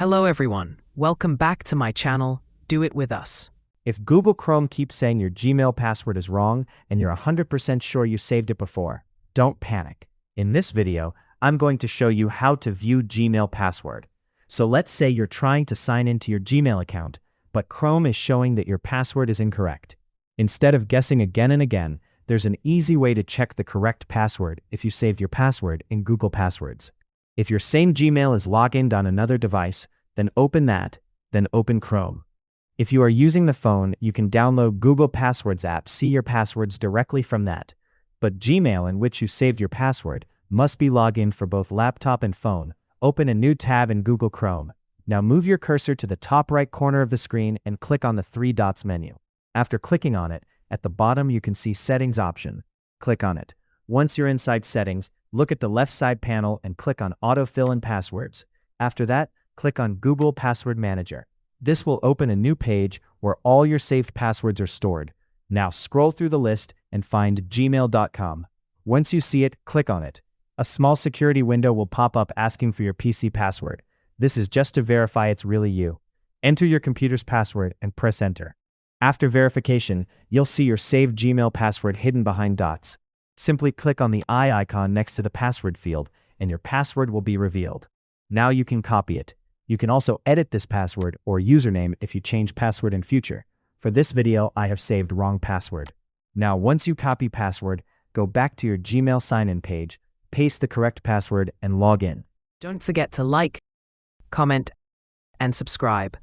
Hello everyone, welcome back to my channel, Do It With Us. If Google Chrome keeps saying your Gmail password is wrong and you're 100% sure you saved it before, don't panic. In this video, I'm going to show you how to view Gmail password. So let's say you're trying to sign into your Gmail account, but Chrome is showing that your password is incorrect. Instead of guessing again and again, there's an easy way to check the correct password if you saved your password in Google Passwords. If your same Gmail is logged in on another device, then open that, then open Chrome. If you are using the phone, you can download Google Passwords app, see your passwords directly from that. But Gmail in which you saved your password must be logged in for both laptop and phone. Open a new tab in Google Chrome. Now move your cursor to the top right corner of the screen and click on the three dots menu. After clicking on it, at the bottom you can see Settings option. Click on it. Once you're inside Settings, look at the left side panel and click on Autofill and Passwords. After that, click on Google Password Manager. This will open a new page where all your saved passwords are stored. Now scroll through the list and find gmail.com. Once you see it, click on it. A small security window will pop up asking for your PC password. This is just to verify it's really you. Enter your computer's password and press enter. After verification, you'll see your saved Gmail password hidden behind dots. Simply click on the eye icon next to the password field and your password will be revealed. Now you can copy it. You can also edit this password or username if you change password in future. For this video, I have saved wrong password. Now once you copy password, go back to your Gmail sign-in page, paste the correct password and log in. Don't forget to like, comment, and subscribe.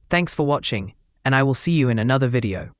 Thanks for watching, and I will see you in another video.